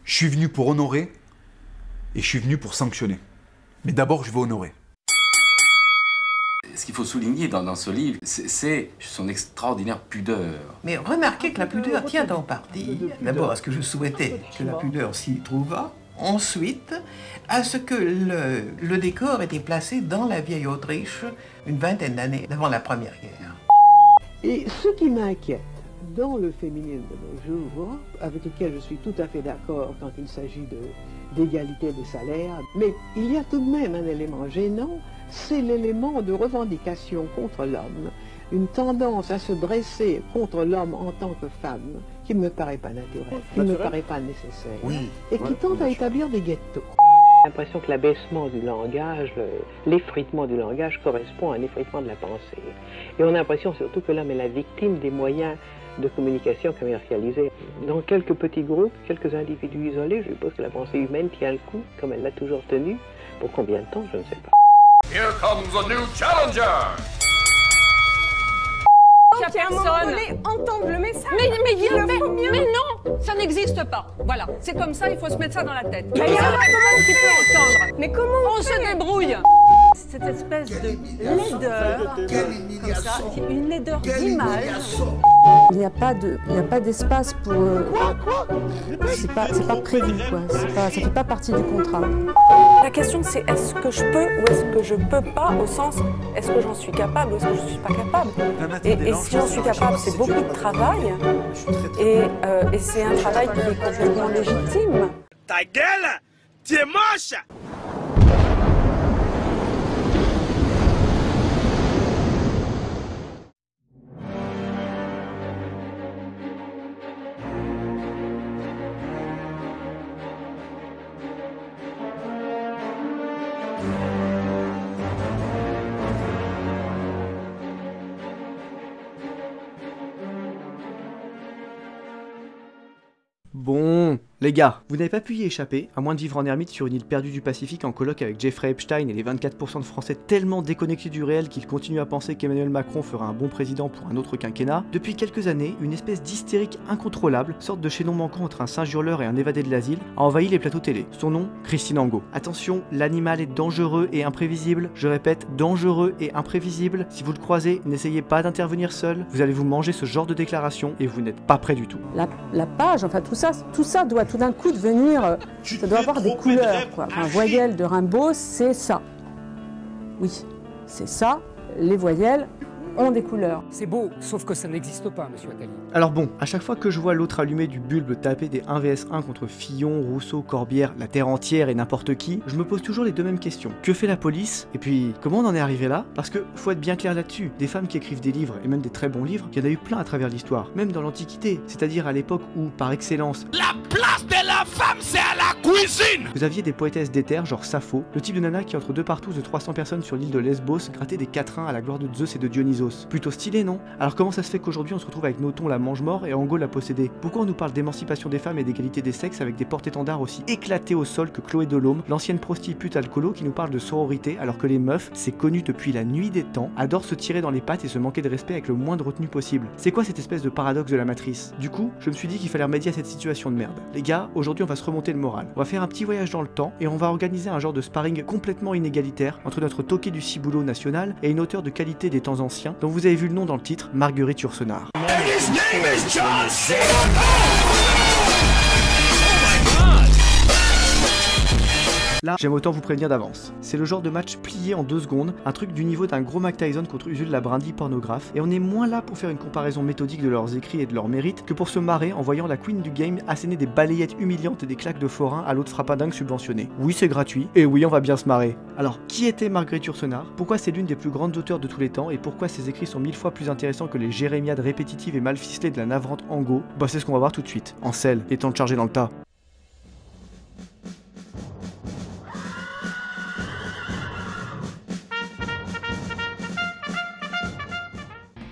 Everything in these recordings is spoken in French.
Je suis venu pour honorer et je suis venu pour sanctionner. Mais d'abord, je veux honorer. Ce qu'il faut souligner dans ce livre, c'est son extraordinaire pudeur. Mais remarquez que la pudeur tient en partie, d'abord à ce que je souhaitais que la pudeur s'y trouvât, ensuite à ce que le décor était placé dans la vieille Autriche une vingtaine d'années avant la Première Guerre. Et ce qui m'inquiète dans le féminisme de nos jours, avec lequel je suis tout à fait d'accord quand il s'agit d'égalité des salaires, mais il y a tout de même un élément gênant, c'est l'élément de revendication contre l'homme, une tendance à se dresser contre l'homme en tant que femme, qui ne me paraît pas naturelle, qui ne me paraît pas nécessaire, et qui tente à établir des ghettos. J'ai l'impression que l'abaissement du langage, l'effritement du langage correspond à un effritement de la pensée. Et on a l'impression surtout que l'homme est la victime des moyens de communication commercialisés. Dans quelques petits groupes, quelques individus isolés, je suppose que la pensée humaine tient le coup, comme elle l'a toujours tenu. Pour combien de temps, je ne sais pas. Here comes a new challenger! Personne entendre le message. Mais non, ça n'existe pas. Voilà, c'est comme ça, il faut se mettre ça dans la tête. Il y a personne qui peut entendre. Mais comment on se débrouille? Cette espèce de laideur, comme ça, une laideur d'image. Il n'y a pas d'espace pour. C'est pas prévu, quoi. Ça fait pas partie du contrat. La question c'est est-ce que je peux ou est-ce que je peux pas, au sens est-ce que j'en suis capable ou est-ce que je suis pas capable. Et si j'en suis capable, c'est beaucoup de travail. Et c'est un travail qui est complètement légitime. Ta gueule, tu es moche! Bon, les gars, vous n'avez pas pu y échapper, à moins de vivre en ermite sur une île perdue du Pacifique en coloc avec Jeffrey Epstein et les 24% de Français tellement déconnectés du réel qu'ils continuent à penser qu'Emmanuel Macron fera un bon président pour un autre quinquennat. Depuis quelques années, une espèce d'hystérique incontrôlable, sorte de chaînon manquant entre un singe hurleur et un évadé de l'asile, a envahi les plateaux télé. Son nom, Christine Angot. Attention, l'animal est dangereux et imprévisible. Je répète, dangereux et imprévisible. Si vous le croisez, n'essayez pas d'intervenir seul. Vous allez vous manger ce genre de déclaration et vous n'êtes pas prêt du tout. La page, enfin tout ça doit tout d'un coup devenir. Ça doit avoir des couleurs, quoi. Enfin, voyelle de Rimbaud, c'est ça. Oui, c'est ça. Les voyelles ont des couleurs. C'est beau, sauf que ça n'existe pas, monsieur Attali. Alors bon, à chaque fois que je vois l'autre allumé du bulbe taper des 1 vs 1 contre Fillon, Rousseau, Corbière, la Terre entière et n'importe qui, je me pose toujours les deux mêmes questions. Que fait la police? Et puis, comment on en est arrivé là? Parce que, faut être bien clair là-dessus, des femmes qui écrivent des livres, et même des très bons livres, il y en a eu plein à travers l'histoire, même dans l'Antiquité, c'est-à-dire à l'époque où, par excellence, La place de la femme, c'est à la cuisine! vous aviez des poétesses d'éther, genre Sappho, le type de nana qui entre deux partous de 300 personnes sur l'île de Lesbos grattait des quatrains à la gloire de Zeus et de Dionysos. Plutôt stylé, non? Alors comment ça se fait qu'aujourd'hui on se retrouve avec Nothomb la mange-mort et Angot la possédée? Pourquoi on nous parle d'émancipation des femmes et d'égalité des sexes avec des porte-étendards aussi éclatés au sol que Chloé Delhomme, l'ancienne prostitute alcoolo qui nous parle de sororité alors que les meufs, c'est connu depuis la nuit des temps, adorent se tirer dans les pattes et se manquer de respect avec le moins de retenue possible? C'est quoi cette espèce de paradoxe de la matrice? Du coup, je me suis dit qu'il fallait remédier à cette situation de merde. Les gars, aujourd'hui on va se remonter le moral. On va faire un petit voyage dans le temps et on va organiser un genre de sparring complètement inégalitaire entre notre toqué du ciboulot national et une auteure de qualité des temps anciens dont vous avez vu le nom dans le titre, Marguerite Yourcenar. Là, j'aime autant vous prévenir d'avance. C'est le genre de match plié en 2 secondes, un truc du niveau d'un gros Mike Tyson contre Usul la brindille pornographe, et on est moins là pour faire une comparaison méthodique de leurs écrits et de leurs mérites que pour se marrer en voyant la queen du game asséner des balayettes humiliantes et des claques de forain à l'autre frappadingue subventionné. Oui, c'est gratuit, et oui, on va bien se marrer. Alors, qui était Marguerite Yourcenar? Pourquoi c'est l'une des plus grandes auteurs de tous les temps, et pourquoi ses écrits sont 1000 fois plus intéressants que les jérémiades répétitives et mal ficelées de la navrante Angot? Bah c'est ce qu'on va voir tout de suite. En selle, et temps de charger dans le tas.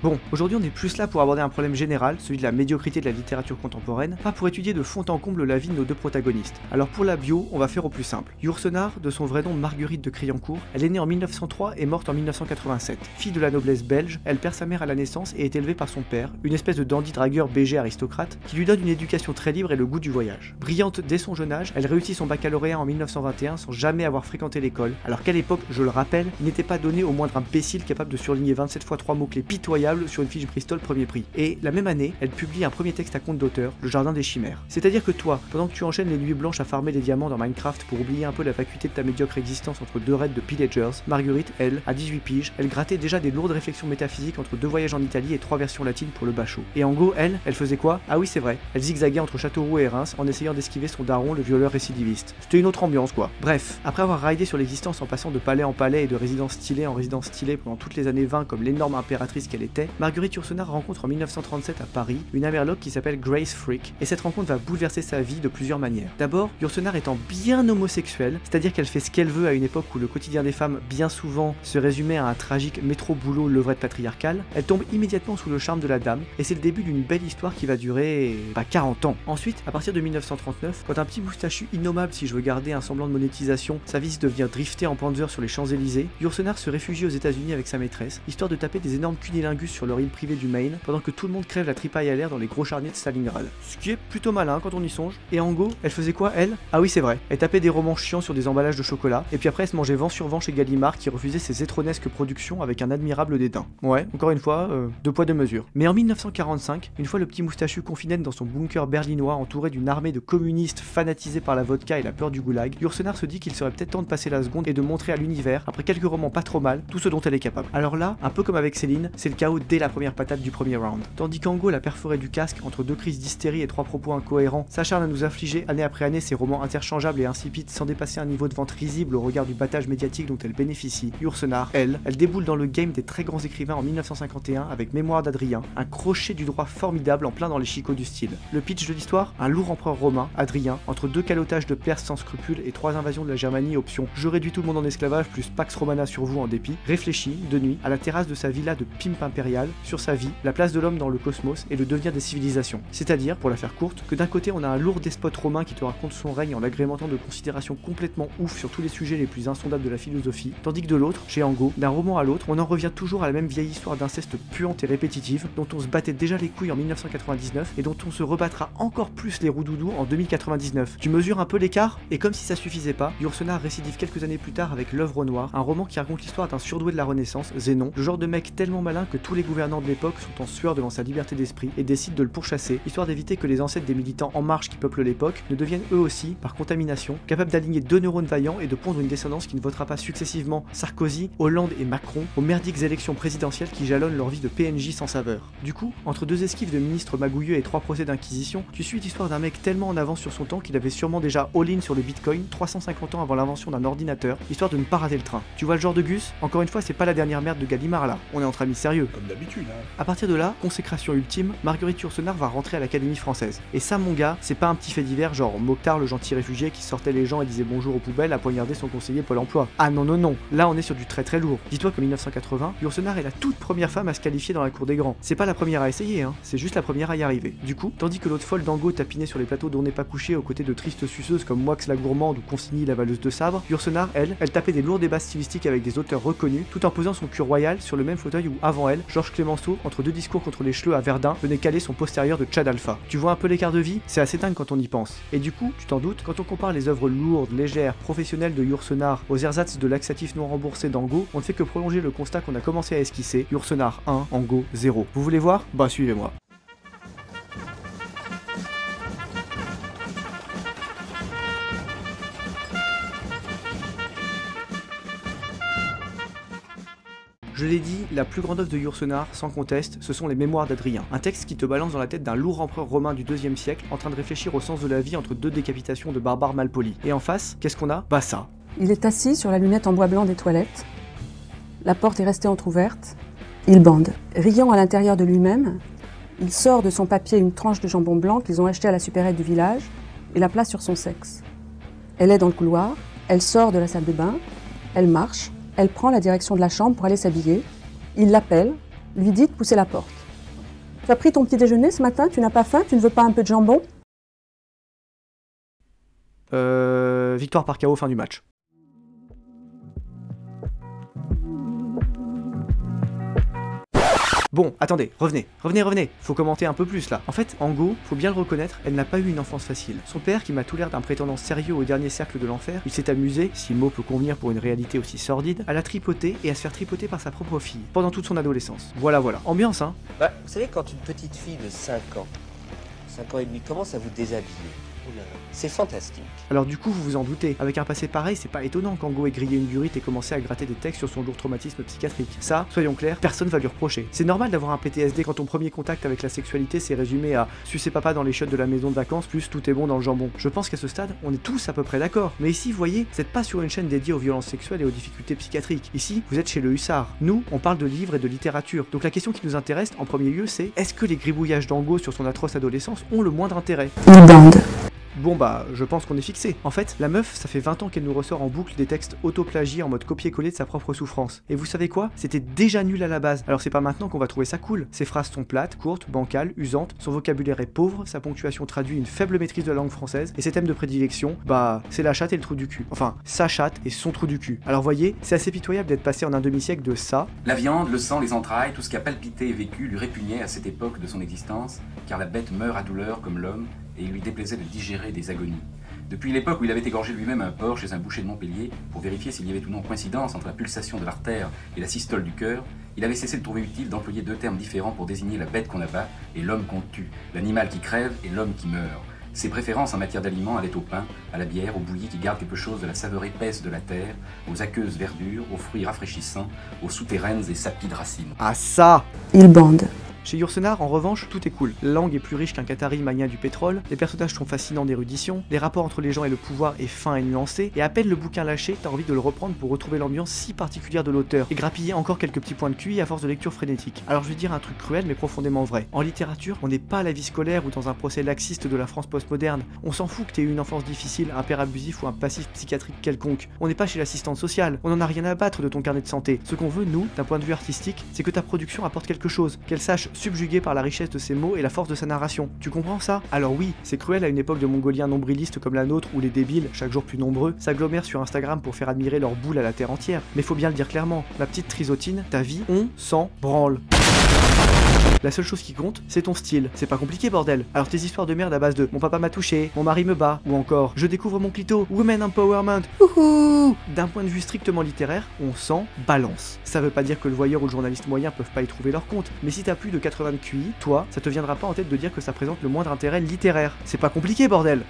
Bon, aujourd'hui on est plus là pour aborder un problème général, celui de la médiocrité de la littérature contemporaine, pas pour étudier de fond en comble la vie de nos deux protagonistes. Alors pour la bio, on va faire au plus simple. Yourcenar, de son vrai nom Marguerite de Criancourt, elle est née en 1903 et morte en 1987. Fille de la noblesse belge, elle perd sa mère à la naissance et est élevée par son père, une espèce de dandy dragueur BG aristocrate, qui lui donne une éducation très libre et le goût du voyage. Brillante dès son jeune âge, elle réussit son baccalauréat en 1921 sans jamais avoir fréquenté l'école, alors qu'à l'époque, je le rappelle, il n'était pas donné au moindre imbécile capable de surligner 27 fois 3 mots-clés pitoyables sur une fiche Bristol premier prix. Et la même année, elle publie un premier texte à compte d'auteur, Le Jardin des Chimères. C'est-à-dire que toi, pendant que tu enchaînes les nuits blanches à farmer les diamants dans Minecraft pour oublier un peu la vacuité de ta médiocre existence entre deux raids de pillagers, Marguerite, elle, à 18 piges, elle grattait déjà des lourdes réflexions métaphysiques entre 2 voyages en Italie et 3 versions latines pour le bachot. Et en go, elle faisait quoi? Ah oui, c'est vrai, elle zigzaguait entre Châteauroux et Reims en essayant d'esquiver son daron, le violeur récidiviste. C'était une autre ambiance quoi. Bref, après avoir raidé sur l'existence en passant de palais en palais et de résidence stylée en résidence stylée pendant toutes les années 20 comme l'énorme impératrice qu'elle était, Marguerite Yourcenar rencontre en 1937 à Paris une Amerloc qui s'appelle Grace Frick, et cette rencontre va bouleverser sa vie de plusieurs manières. D'abord, Yourcenar étant bien homosexuelle, c'est-à-dire qu'elle fait ce qu'elle veut à une époque où le quotidien des femmes bien souvent se résumait à un tragique métro-boulot levrette patriarcale, elle tombe immédiatement sous le charme de la dame, et c'est le début d'une belle histoire qui va durer 40 ans. Ensuite, à partir de 1939, quand un petit moustachu innommable si je veux garder un semblant de monétisation s'avise de venir drifter en Panzer sur les Champs-Élysées, Yourcenar se réfugie aux États-Unis avec sa maîtresse, histoire de taper des énormes cunilingus sur leur île privée du Maine, pendant que tout le monde crève la tripaille à l'air dans les gros charniers de Stalingrad. Ce qui est plutôt malin quand on y songe. Et en go, elle faisait quoi elle? Ah oui c'est vrai, elle tapait des romans chiants sur des emballages de chocolat, et puis après elle se mangeait vent sur vent chez Gallimard qui refusait ses étronesques productions avec un admirable dédain. Ouais, encore une fois, 2 poids 2 mesures. Mais en 1945, une fois le petit moustachu confiné dans son bunker berlinois entouré d'une armée de communistes fanatisés par la vodka et la peur du goulag, Yourcenar se dit qu'il serait peut-être temps de passer la seconde et de montrer à l'univers, après quelques romans pas trop mal, tout ce dont elle est capable. Alors là, un peu comme avec Céline, c'est le chaos dès la première patate du premier round. Tandis qu'Ango, la perforée du casque, entre 2 crises d'hystérie et 3 propos incohérents, s'acharne à nous affliger année après année ses romans interchangeables et insipides sans dépasser un niveau de vente risible au regard du battage médiatique dont elle bénéficie. Yourcenar, elle déboule dans le game des très grands écrivains en 1951 avec Mémoire d'Adrien, un crochet du droit formidable en plein dans les chicots du style. Le pitch de l'histoire, un lourd empereur romain, Adrien, entre 2 calotages de Perses sans scrupules et 3 invasions de la Germanie option je réduis tout le monde en esclavage plus Pax Romana sur vous en dépit, réfléchit, de nuit, à la terrasse de sa villa de pimp impérial, sur sa vie, la place de l'homme dans le cosmos et le devenir des civilisations. C'est-à-dire, pour la faire courte, que d'un côté on a un lourd despote romain qui te raconte son règne en l'agrémentant de considérations complètement ouf sur tous les sujets les plus insondables de la philosophie, tandis que de l'autre, chez Ango, d'un roman à l'autre, on en revient toujours à la même vieille histoire d'inceste puante et répétitive, dont on se battait déjà les couilles en 1999 et dont on se rebattra encore plus les roudoudous en 2099. Tu mesures un peu l'écart? Et comme si ça suffisait pas, Yourcenar récidive quelques années plus tard avec L'œuvre noire, un roman qui raconte l'histoire d'un surdoué de la Renaissance, Zénon, le genre de mec tellement malin que tous les gouvernants de l'époque sont en sueur devant sa liberté d'esprit et décident de le pourchasser, histoire d'éviter que les ancêtres des militants En Marche qui peuplent l'époque ne deviennent eux aussi, par contamination, capables d'aligner 2 neurones vaillants et de pondre une descendance qui ne votera pas successivement Sarkozy, Hollande et Macron aux merdiques élections présidentielles qui jalonnent leur vie de PNJ sans saveur. Du coup, entre 2 esquives de ministres magouilleux et 3 procès d'inquisition, tu suis l'histoire d'un mec tellement en avance sur son temps qu'il avait sûrement déjà all-in sur le bitcoin 350 ans avant l'invention d'un ordinateur, histoire de ne pas rater le train. Tu vois le genre de Gus? Encore une fois, c'est pas la dernière merde de Gallimard là, on est entre amis sérieux. Comme d'habitude, hein. À partir de là, consécration ultime, Marguerite Yourcenar va rentrer à l'Académie française. Et ça mon gars, c'est pas un petit fait divers genre Mokhtar le gentil réfugié qui sortait les gens et disait bonjour aux poubelles à poignarder son conseiller Pôle emploi. Ah non non non, là on est sur du très très lourd. Dis-toi qu'en 1980, Yourcenar est la toute première femme à se qualifier dans la cour des grands. C'est pas la première à essayer, hein, c'est juste la première à y arriver. Du coup, tandis que l'autre folle d'Ango tapinait sur les plateaux dont on n'est pas couché aux côtés de tristes suceuses comme Moix la gourmande ou Consigny la valeuse de sabre, Yourcenar, elle tapait des lourds débats stylistiques avec des auteurs reconnus, tout en posant son cul royal sur le même fauteuil où, avant elle, Georges Clemenceau, entre 2 discours contre les chleux à Verdun, venait caler son postérieur de Tchad Alpha. Tu vois un peu l'écart de vie? C'est assez dingue quand on y pense. Et du coup, tu t'en doutes, quand on compare les œuvres lourdes, légères, professionnelles de Yourcenar aux ersatz de laxatifs non remboursés d'Ango, on ne fait que prolonger le constat qu'on a commencé à esquisser, Yourcenar 1, Ango 0. Vous voulez voir? Bah suivez-moi. Je l'ai dit, la plus grande œuvre de Yourcenar, sans conteste, ce sont les Mémoires d'Adrien. Un texte qui te balance dans la tête d'un lourd empereur romain du 2e siècle en train de réfléchir au sens de la vie entre 2 décapitations de barbares malpolis. Et en face, qu'est-ce qu'on a? Bah ça. Il est assis sur la lunette en bois blanc des toilettes. La porte est restée entrouverte. Il bande. Riant à l'intérieur de lui-même, il sort de son papier une tranche de jambon blanc qu'ils ont acheté à la supérette du village et la place sur son sexe. Elle est dans le couloir, elle sort de la salle de bain, elle marche, elle prend la direction de la chambre pour aller s'habiller. Il l'appelle, lui dit de pousser la porte. Tu as pris ton petit déjeuner ce matin, tu n'as pas faim, tu ne veux pas un peu de jambon? Victoire par KO, fin du match. Bon, attendez, revenez, faut commenter un peu plus là. En fait, Ango, faut bien le reconnaître, elle n'a pas eu une enfance facile. Son père, qui m'a tout l'air d'un prétendant sérieux au dernier cercle de l'enfer, il s'est amusé, si le mot peut convenir pour une réalité aussi sordide, à la tripoter et à se faire tripoter par sa propre fille, pendant toute son adolescence. Voilà, ambiance hein. Bah, vous savez, quand une petite fille de 5 ans et demi commence à vous déshabiller, c'est fantastique. Alors du coup, vous vous en doutez, avec un passé pareil, c'est pas étonnant qu'Ango ait grillé une durite et commencé à gratter des textes sur son lourd traumatisme psychiatrique. Ça, soyons clairs, personne va lui reprocher. C'est normal d'avoir un PTSD quand ton premier contact avec la sexualité s'est résumé à sucer papa dans les chiottes de la maison de vacances plus tout est bon dans le jambon. Je pense qu'à ce stade, on est tous à peu près d'accord. Mais ici, vous voyez, vous n'êtes pas sur une chaîne dédiée aux violences sexuelles et aux difficultés psychiatriques. Ici, vous êtes chez le Hussard. Nous, on parle de livres et de littérature. Donc la question qui nous intéresse en premier lieu, c'est est-ce que les gribouillages d'Ango sur son atroce adolescence ont le moindre intérêt? Il bande. Bon bah, je pense qu'on est fixé. En fait, la meuf, ça fait 20 ans qu'elle nous ressort en boucle des textes autoplagiés en mode copier-coller de sa propre souffrance. Et vous savez quoi? C'était déjà nul à la base. Alors c'est pas maintenant qu'on va trouver ça cool. Ses phrases sont plates, courtes, bancales, usantes, son vocabulaire est pauvre, sa ponctuation traduit une faible maîtrise de la langue française, et ses thèmes de prédilection, bah, c'est la chatte et le trou du cul. Enfin, sa chatte et son trou du cul. Alors voyez, c'est assez pitoyable d'être passé en un demi-siècle de ça. La viande, le sang, les entrailles, tout ce qui a palpité et vécu lui répugnait à cette époque de son existence, car la bête meurt à douleur comme l'homme, et il lui déplaisait de digérer des agonies. Depuis l'époque où il avait égorgé lui-même un porc chez un boucher de Montpellier, pour vérifier s'il y avait ou non coïncidence entre la pulsation de l'artère et la systole du cœur, il avait cessé de trouver utile d'employer deux termes différents pour désigner la bête qu'on abat et l'homme qu'on tue, l'animal qui crève et l'homme qui meurt. Ses préférences en matière d'aliments allaient au pain, à la bière, au bouilli qui garde quelque chose de la saveur épaisse de la terre, aux aqueuses verdures, aux fruits rafraîchissants, aux souterraines et sapides racines. Ah ça! Il bande. Chez Yourcenar, en revanche, tout est cool. La langue est plus riche qu'un Qatari mania du pétrole, les personnages sont fascinants d'érudition, les rapports entre les gens et le pouvoir est fin et nuancé, et à peine le bouquin lâché, t'as envie de le reprendre pour retrouver l'ambiance si particulière de l'auteur, et grappiller encore quelques petits points de QI à force de lecture frénétique. Alors je vais dire un truc cruel mais profondément vrai. En littérature, on n'est pas à la vie scolaire ou dans un procès laxiste de la France postmoderne. On s'en fout que t'aies eu une enfance difficile, un père abusif ou un passif psychiatrique quelconque. On n'est pas chez l'assistante sociale, on en a rien à battre de ton carnet de santé. Ce qu'on veut, nous, d'un point de vue artistique, c'est que ta production apporte quelque chose, qu'elle sache subjuguer par la richesse de ses mots et la force de sa narration. Tu comprends ça? Alors oui, c'est cruel à une époque de mongoliens nombrilistes comme la nôtre où les débiles, chaque jour plus nombreux, s'agglomèrent sur Instagram pour faire admirer leur boule à la terre entière. Mais faut bien le dire clairement, ma petite trisotine, ta vie, on s'en branle. La seule chose qui compte, c'est ton style. C'est pas compliqué, bordel. Alors tes histoires de merde à base de mon papa m'a touché, mon mari me bat, ou encore je découvre mon clito, women empowerment, ouhou, d'un point de vue strictement littéraire, on s'en balance. Ça veut pas dire que le voyeur ou le journaliste moyen peuvent pas y trouver leur compte, mais si t'as plus de 80 de QI, toi, ça te viendra pas en tête de dire que ça présente le moindre intérêt littéraire. C'est pas compliqué, bordel.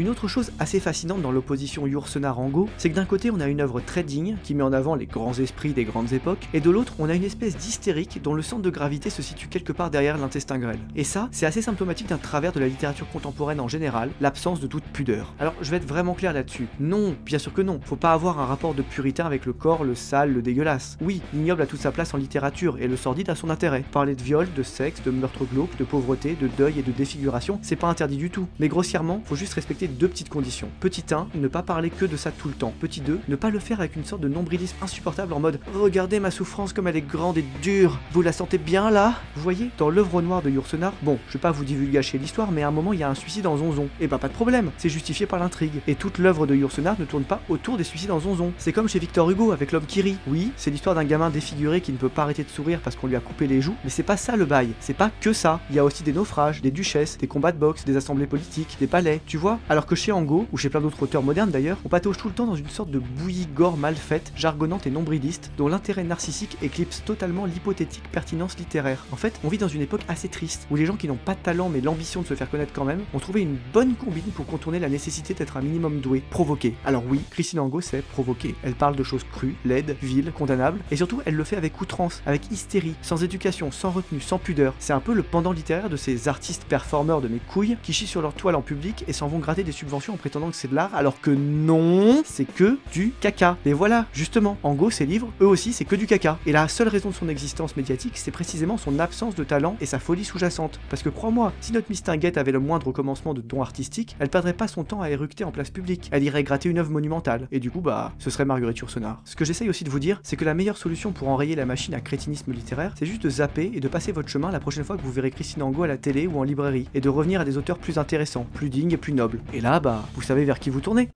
Une autre chose assez fascinante dans l'opposition Yourcenar-Ango, c'est que d'un côté on a une œuvre très digne, qui met en avant les grands esprits des grandes époques, et de l'autre on a une espèce d'hystérique dont le centre de gravité se situe quelque part derrière l'intestin grêle. Et ça, c'est assez symptomatique d'un travers de la littérature contemporaine en général, l'absence de toute pudeur. Alors je vais être vraiment clair là-dessus. Non, bien sûr que non, faut pas avoir un rapport de puritain avec le corps, le sale, le dégueulasse. Oui, l'ignoble a toute sa place en littérature, et le sordide a son intérêt. Parler de viol, de sexe, de meurtre glauque, de pauvreté, de deuil et de défiguration, c'est pas interdit du tout. Mais grossièrement, faut juste respecter deux petites conditions. Petit 1, ne pas parler que de ça tout le temps. Petit 2, ne pas le faire avec une sorte de nombrilisme insupportable en mode « Regardez ma souffrance comme elle est grande et dure, vous la sentez bien là ?» Vous voyez, dans l'œuvre noire de Yourcenar, bon, je vais pas vous divulgacher l'histoire, mais à un moment il y a un suicide en Zonzon. Et bah pas de problème, c'est justifié par l'intrigue. Et toute l'œuvre de Yourcenar ne tourne pas autour des suicides en Zonzon. C'est comme chez Victor Hugo avec l'homme qui rit. Oui, c'est l'histoire d'un gamin défiguré qui ne peut pas arrêter de sourire parce qu'on lui a coupé les joues, mais c'est pas ça le bail, c'est pas que ça. Il y a aussi des naufrages, des duchesses, des combats de boxe, des assemblées politiques, des palais, tu vois. Alors que chez Ango, ou chez plein d'autres auteurs modernes d'ailleurs, on patauge tout le temps dans une sorte de bouillie gore mal faite, jargonnante et nombriliste, dont l'intérêt narcissique éclipse totalement l'hypothétique pertinence littéraire. En fait, on vit dans une époque assez triste, où les gens qui n'ont pas de talent mais l'ambition de se faire connaître quand même, ont trouvé une bonne combine pour contourner la nécessité d'être un minimum doué, provoquer. Alors oui, Christine Angot sait provoquer. Elle parle de choses crues, laides, viles, condamnables, et surtout elle le fait avec outrance, avec hystérie, sans éducation, sans retenue, sans pudeur. C'est un peu le pendant littéraire de ces artistes performeurs de mes couilles qui chient sur leur toile en public et s'en vont gratter des subventions en prétendant que c'est de l'art, alors que non, c'est que du caca. Et voilà, justement, en gros, ces livres, eux aussi, c'est que du caca. Et la seule raison de son existence médiatique, c'est précisément son absence de talent et sa folie sous-jacente. Parce que crois-moi, si notre Miss Tinguette avait le moindre commencement de don artistique, elle perdrait pas son temps à éructer en place publique. Elle irait gratter une œuvre monumentale. Et du coup, bah, ce serait Marguerite Yourcenar. Ce que j'essaye aussi de vous dire, c'est que la meilleure solution pour enrayer la machine à crétinisme littéraire, c'est juste de zapper et de passer votre chemin la prochaine fois que vous verrez Christine Angot à la télé ou en librairie, et de revenir à des auteurs plus intéressants, plus dignes et plus nobles. Et là, bah, vous savez vers qui vous tournez.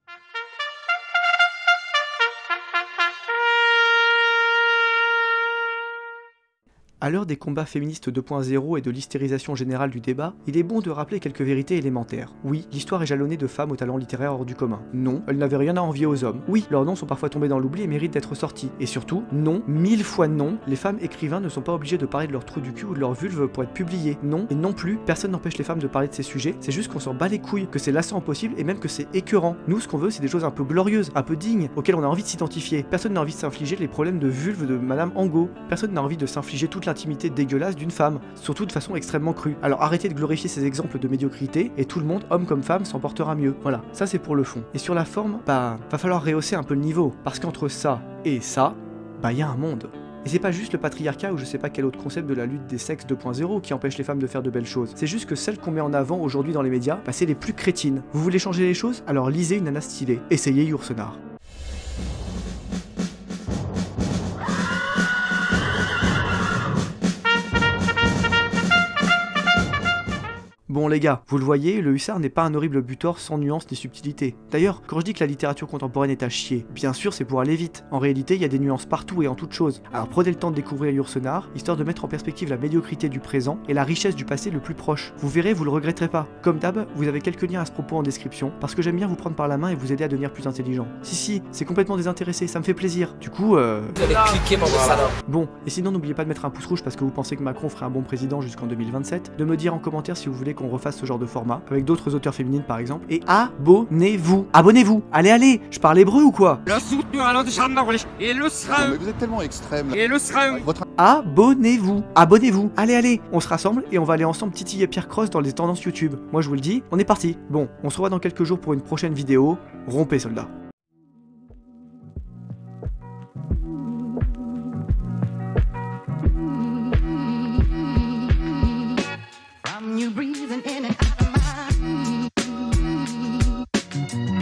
À l'heure des combats féministes 2.0 et de l'hystérisation générale du débat, il est bon de rappeler quelques vérités élémentaires. Oui, l'histoire est jalonnée de femmes au talent littéraire hors du commun. Non, elles n'avaient rien à envier aux hommes. Oui, leurs noms sont parfois tombés dans l'oubli et méritent d'être sortis. Et surtout, non, 1000 fois non, les femmes écrivains ne sont pas obligées de parler de leur trou du cul ou de leur vulve pour être publiées. Non, et non plus, personne n'empêche les femmes de parler de ces sujets, c'est juste qu'on s'en bat les couilles, que c'est lassant au possible et même que c'est écœurant. Nous, ce qu'on veut, c'est des choses un peu glorieuses, un peu dignes, auxquelles on a envie de s'identifier. Personne n'a envie de s'infliger les problèmes de vulve de Madame Angot. Personne n'a envie de s'infliger toute l'intimité dégueulasse d'une femme, surtout de façon extrêmement crue. Alors arrêtez de glorifier ces exemples de médiocrité et tout le monde, homme comme femme, s'en portera mieux. Voilà, ça c'est pour le fond. Et sur la forme, bah, va falloir rehausser un peu le niveau, parce qu'entre ça et ça, bah y a un monde. Et c'est pas juste le patriarcat ou je sais pas quel autre concept de la lutte des sexes 2.0 qui empêche les femmes de faire de belles choses. C'est juste que celles qu'on met en avant aujourd'hui dans les médias, bah c'est les plus crétines. Vous voulez changer les choses? Alors lisez une nana stylée. Essayez Yourcenar. Bon les gars, vous le voyez, le hussard n'est pas un horrible butor sans nuance ni subtilité. D'ailleurs, quand je dis que la littérature contemporaine est à chier, bien sûr c'est pour aller vite. En réalité, il y a des nuances partout et en toutes choses. Alors prenez le temps de découvrir Yourcenar, histoire de mettre en perspective la médiocrité du présent et la richesse du passé le plus proche. Vous verrez, vous le regretterez pas. Comme d'hab, vous avez quelques liens à ce propos en description, parce que j'aime bien vous prendre par la main et vous aider à devenir plus intelligent. Si, c'est complètement désintéressé, ça me fait plaisir. Du coup, Vous allez cliquer pour ça. Bon, et sinon n'oubliez pas de mettre un pouce rouge parce que vous pensez que Macron ferait un bon président jusqu'en 2027, de me dire en commentaire si vous voulez qu'on refasse ce genre de format, avec d'autres auteurs féminines par exemple, et abonnez-vous. Abonnez-vous. Allez, je parle hébreu ou quoi? Mais vous êtes tellement extrême. Abonnez-vous. Allez, on se rassemble et on va aller ensemble titiller Pierre Cross dans les tendances YouTube. Moi je vous le dis, on est parti. Bon, on se revoit dans quelques jours pour une prochaine vidéo. Rompez soldats. You breathing in and out of my